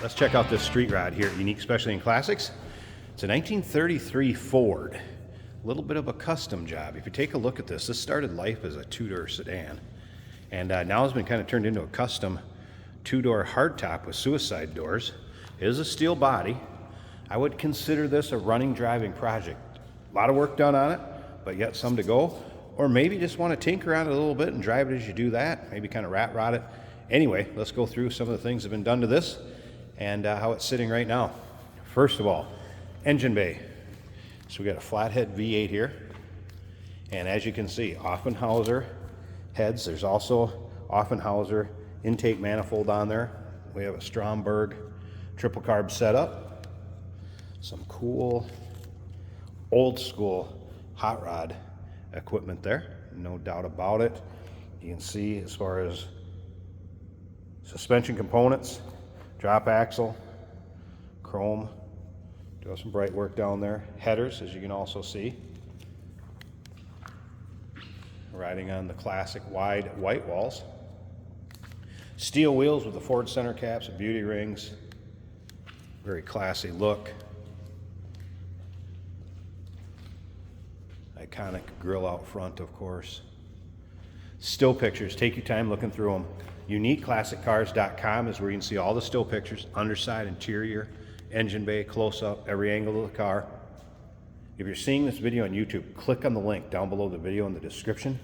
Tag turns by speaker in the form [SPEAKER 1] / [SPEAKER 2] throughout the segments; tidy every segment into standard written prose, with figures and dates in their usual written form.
[SPEAKER 1] Let's check out this street rod here at Unique Specialty and Classics. It's a 1933 Ford. A little bit of a custom job. If you take a look at this, this started life as a two-door sedan. And now has been kind of turned into a custom two-door hardtop with suicide doors. It is a steel body. I would consider this a running driving project. A lot of work done on it, but yet some to go. Or maybe just want to tinker on it a little bit and drive it as you do that. Maybe kind of rat rod it. Anyway, let's go through some of the things that have been done to this and how it's sitting right now. First of all, engine bay. So we got a flathead V8 here. And as you can see, Offenhauser heads. There's also Offenhauser intake manifold on there. We have a Stromberg triple carb setup. Some cool old school hot rod equipment there, no doubt about it. You can see as far as suspension components, drop axle, chrome, do have some bright work down there. Headers, as you can also see. Riding on the classic wide white walls. Steel wheels with the Ford center caps and beauty rings. Very classy look. Iconic grill out front, of course. Still pictures, take your time looking through them. UniqueClassicCars.com is where you can see all the still pictures, underside, interior, engine bay, close-up, every angle of the car. If you're seeing this video on YouTube, click on the link down below the video in the description.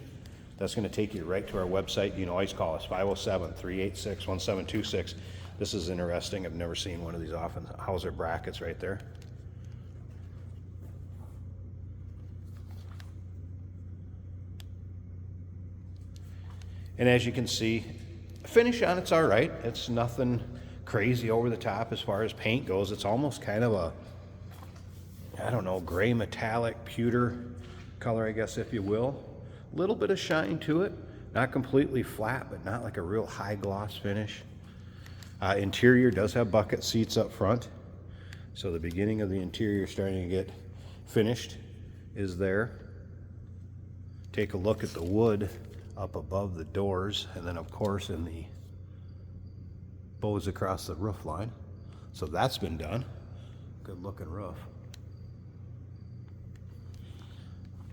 [SPEAKER 1] That's going to take you right to our website. You can always call us, 507-386-1726. This is interesting. I've never seen one of these Offenhauser brackets right there. And as you can see, finish on it's all right. It's nothing crazy over the top as far as paint goes. It's almost kind of a, I don't know, gray metallic pewter color, I guess, if you will. A little bit of shine to it. Not completely flat, but not like a real high gloss finish. Interior does have bucket seats up front. So the beginning of the interior starting to get finished is there. Take a look at the wood up above the doors, and then of course in the bows across the roof line. So that's been done. Good looking roof.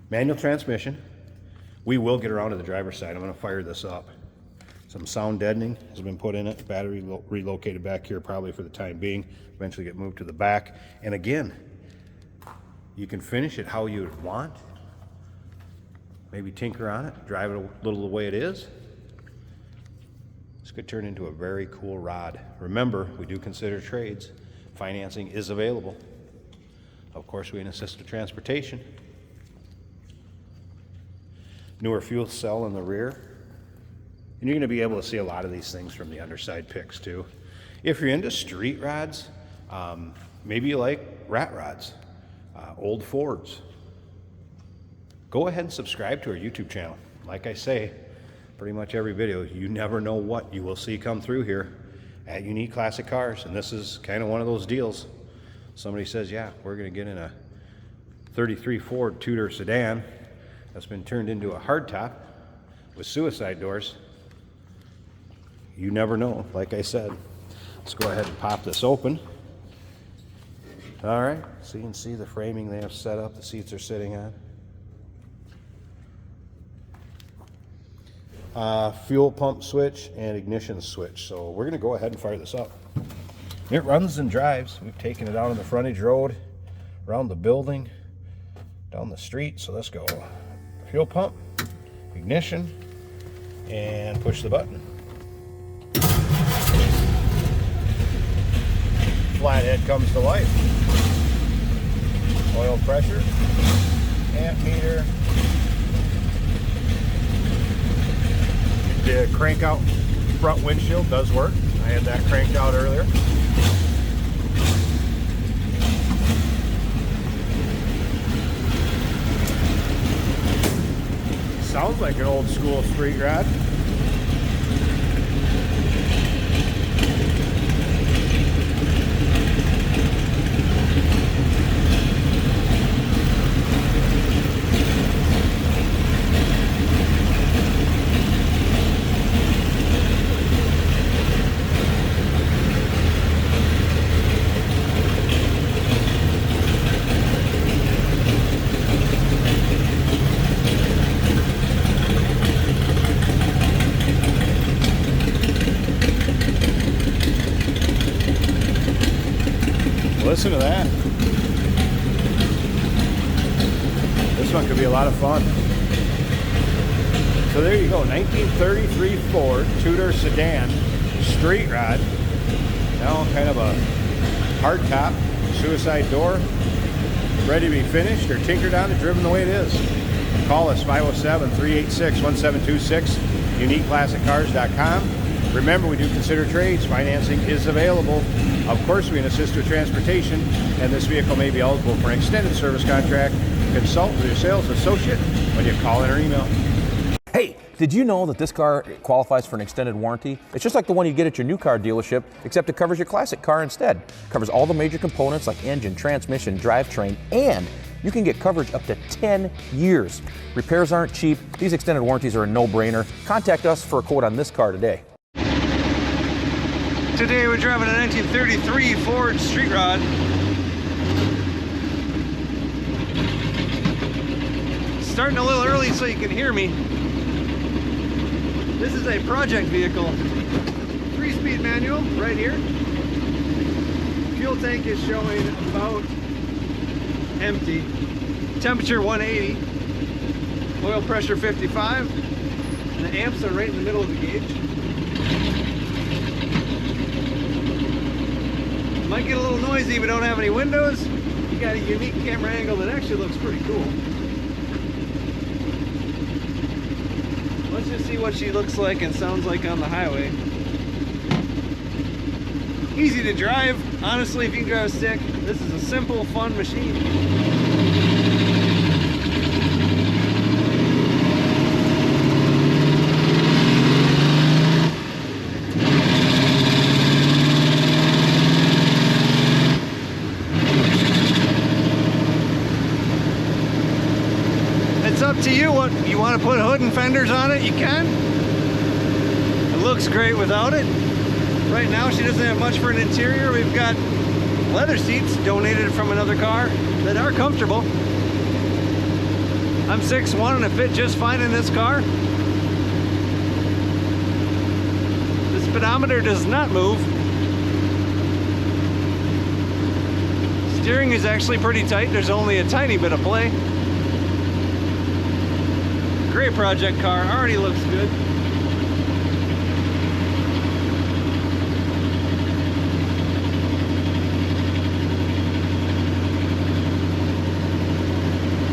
[SPEAKER 1] Manual transmission. We will get around to the driver's side. I'm going to fire this up. Some sound deadening has been put in it. Battery relocated back here probably for the time being. Eventually get moved to the back. And again, you can finish it how you would want. Maybe tinker on it, drive it a little the way it is. This could turn into a very cool rod. Remember, we do consider trades. Financing is available. Of course, we can assist with transportation. Newer fuel cell in the rear. And you're going to be able to see a lot of these things from the underside pics too. If you're into street rods, maybe you like rat rods, old Fords. Go ahead and subscribe to our YouTube channel. Like I say, pretty much every video, you never know what you will see come through here at Unique Classic Cars. And this is kind of one of those deals. Somebody says, yeah, we're going to get in a 33 Ford two-door sedan that's been turned into a hardtop with suicide doors. You never know, like I said. Let's go ahead and pop this open. All right, so you can see the framing they have set up, the seats are sitting on. Fuel pump switch and ignition switch. So we're going to go ahead and fire this up. It runs and drives. We've taken it out on the frontage road, around the building, down the street. So let's go. Fuel pump, ignition, and push the button. Flathead comes to life. Oil pressure, amp meter. The crank out front windshield does work. I had that cranked out earlier. Sounds like an old school street rod. Listen to that. This one could be a lot of fun. So there you go, 1933 Ford two-door sedan, straight rod. Now kind of a hard top, suicide door, ready to be finished or tinkered on and driven the way it is. Call us 507-386-1726, uniqueclassiccars.com. Remember, we do consider trades. Financing is available. Of course, we can assist with transportation, and this vehicle may be eligible for an extended service contract. Consult with your sales associate when you call in or email.
[SPEAKER 2] Hey, did you know that this car qualifies for an extended warranty? It's just like the one you get at your new car dealership, except it covers your classic car instead. It covers all the major components like engine, transmission, drivetrain, and you can get coverage up to 10 years. Repairs aren't cheap. These extended warranties are a no-brainer. Contact us for a quote on this car today.
[SPEAKER 3] Today we're driving a 1933 Ford Street Rod. Starting a little early so you can hear me. This is a project vehicle. 3-speed manual right here. Fuel tank is showing about empty. Temperature 180. Oil pressure 55. And the amps are right in the middle of the gauge. Might get a little noisy if we don't have any windows. You got a unique camera angle that actually looks pretty cool. Let's just see what she looks like and sounds like on the highway. Easy to drive. Honestly, if you can drive a stick, this is a simple, fun machine. It's up to you. What you want to put hood and fenders on it, you can. It looks great without it. Right now she doesn't have much for an interior. We've got leather seats donated from another car that are comfortable. I'm 6'1" and I fit just fine in this car. The speedometer does not move. Steering is actually pretty tight. There's only a tiny bit of play. Great project car, already looks good.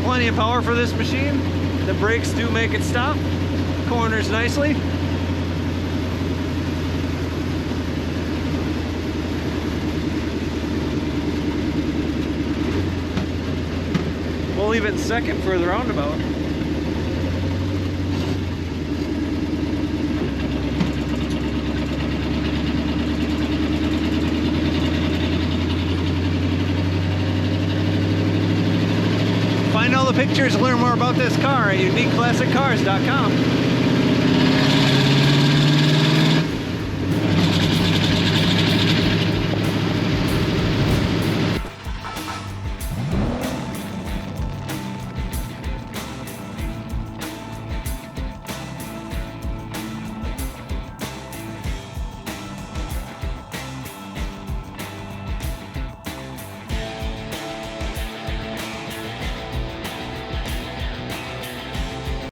[SPEAKER 3] Plenty of power for this machine. The brakes do make it stop. Corners nicely. We'll leave it second for the roundabout. Find all the pictures and learn more about this car at uniqueclassiccars.com.